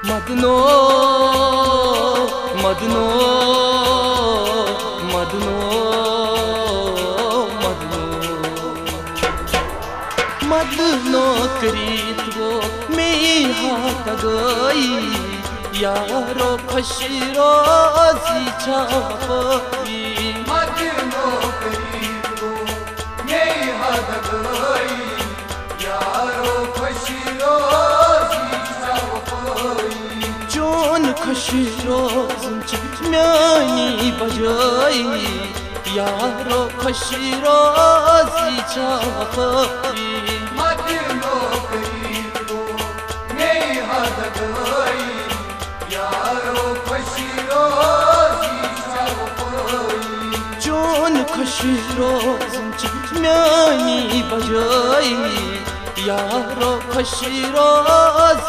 मदनो मदनो मदनो मदनो मदनो करीत वो में हाथ गई यारो खशीरो सीछा पई मदनो करीत वो में हाथ गई यारो खशीरो सीछा पई जोन खशीरो म्यानी बजाई यारो खशीरो सीछा पई मदनो करीत वो में हाथ गई यारो खशीरो सीछा पई जोन खशीरो म्यानी बजाई यारो खशीरो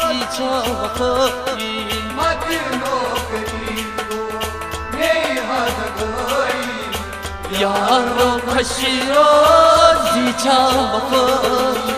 सीछा पई मदनो करीत वो में हाथ गई यारो खशीरो सीछा पई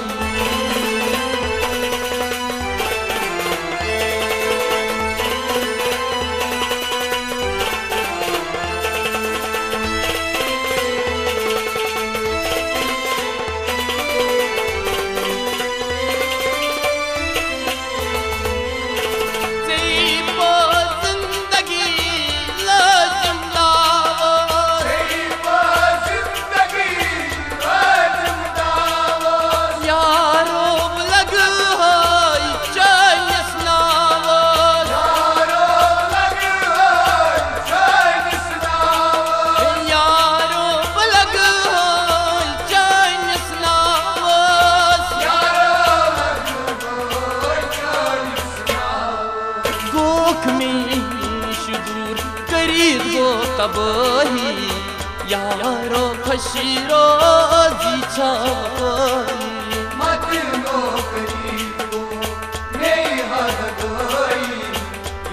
तबही यारो खशीरो सीछा पई मदनो करीत वो में हाथ गई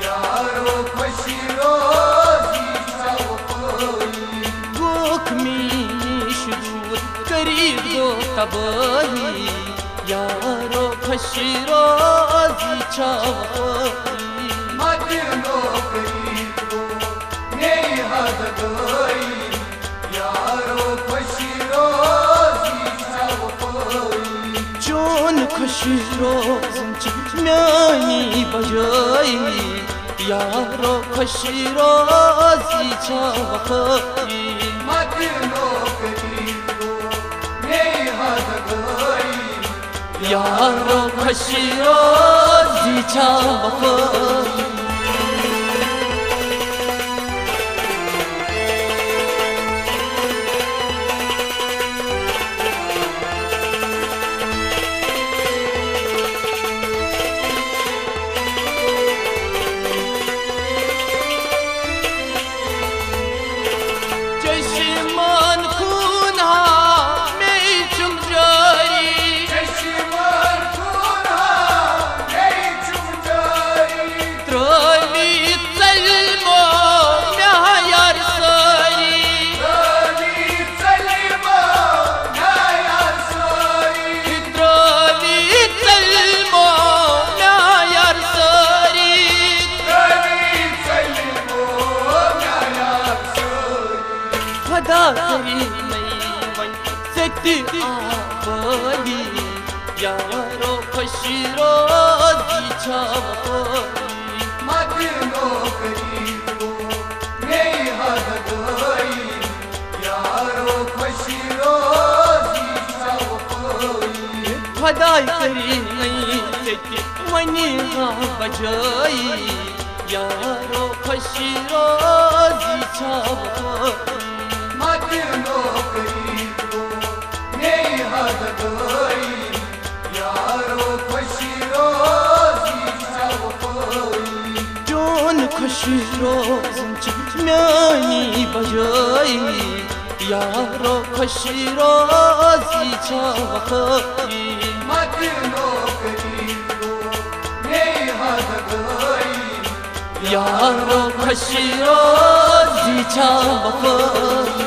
यारो खशीरो सीछा पई गोख में शुरू करी दो तबही यारो खशीरो सीछा पई मदनो करीत वो में हाथ गई यारो खशीरो सीछा पई जोन खशीरो म्यानी बजाई यारो खशीरो सीछा पई मदनो करीत वो में हाथ गई यारो खशीरो सीछा पई करी नहीं वन सती आपली यारो खशीरो सीछा पई मदनो करीत वो में हाथ गई यारो खशीरो सीछा पई खुदाई करी नहीं सती वनी बजाई यारो खशीरो सीछा पई मदनो करीत वो में हाथ गई यारो खशीरो सीछा पई जोन खशीरो म्यानी बजाई यारो खशीरो सीछा पई मदनो करीत वो में हाथ गई यारो खशीरो सीछा पई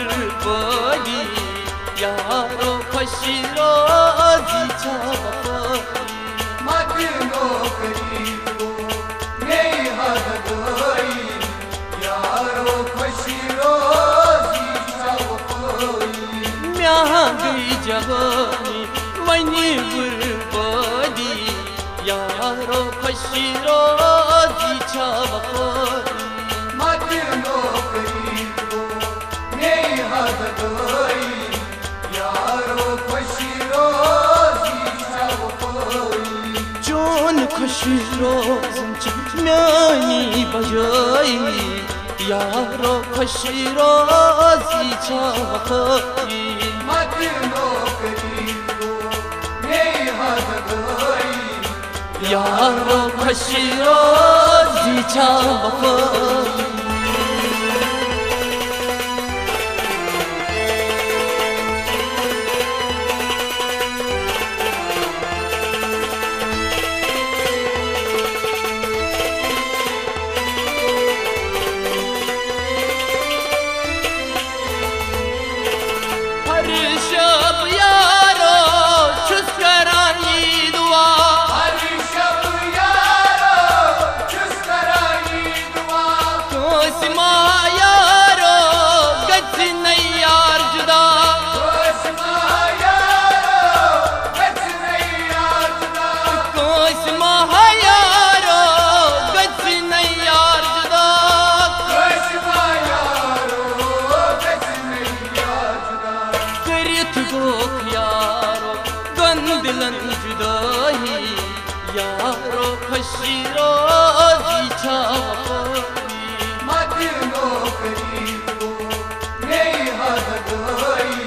बरबादी यारो खुश रोजी छावफादी मत नौकरी को नहीं हद गई यारो खुशी रोजी छावफादी महंगी जवानी वनी बरबादी यारो खुश रोजी छावफादी मत नौकरी को नहीं हद गई यारो खुशी रोजी छावफादी चोन खुश रोजन म्यानी बजाई यारो खुश रोजी छावफादी मत नौकरी को नहीं हद गई यारो खुश रोजी छावफादी यारो खुश रोजी छावफादी मत नौकरी को नहीं हद गई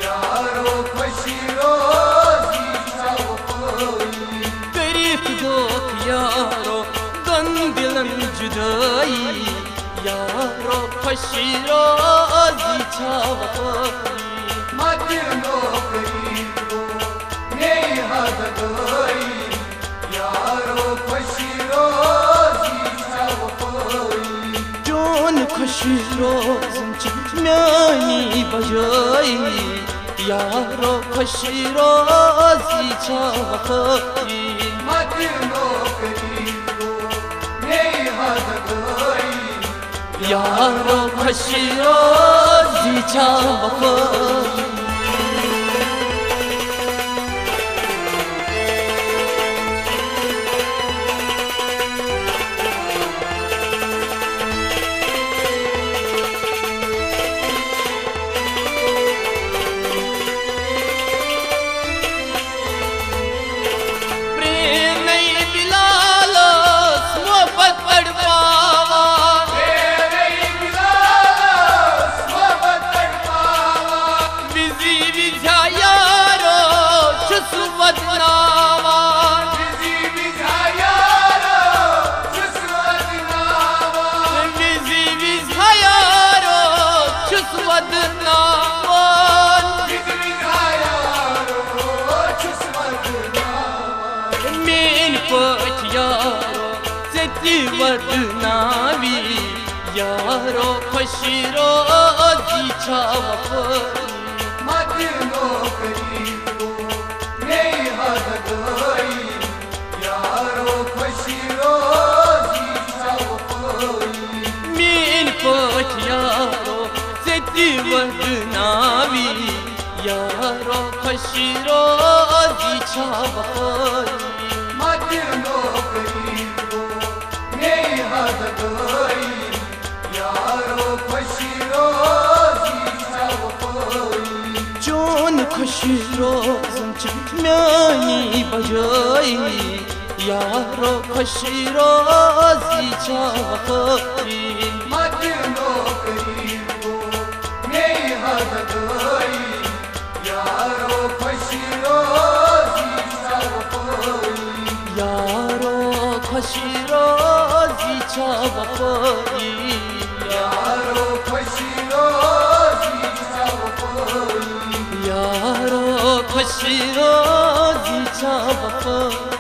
यारो खुशी रोजी छावफादी करीत दोख यारो गंदिलन जुदाई यारो खुश रोजी छावफादी मत नौकरी को नहीं हद गई यारो खुशी रोजी छावफादी चोन खुश रोजन म्यानी बजाई यारो खुश रोजी छावफादी मत नौकरी को नहीं हद गई यारो खुश रोजी छावफादी वदनावी यारो खुश रोजी छावफादी मत नौकरी को नहीं हद गई यारो खुशी रोजी छावफादी मीन पठ यारो सती वदनावी यारो खुश रोजी छावफादी मत नौकरी को नहीं हद गई यारो खुशी रोजी छावफादी चोन खुश रोजन म्यानी बजाई यारो खुश रोजी छावफादी मत नौकरी को नहीं हद गई यारो खुशी रोजी छावफादी यारो खुश रोजी छावफादी यारो खुशी रोजी छावफादी यारो खुश रोजी छावफादी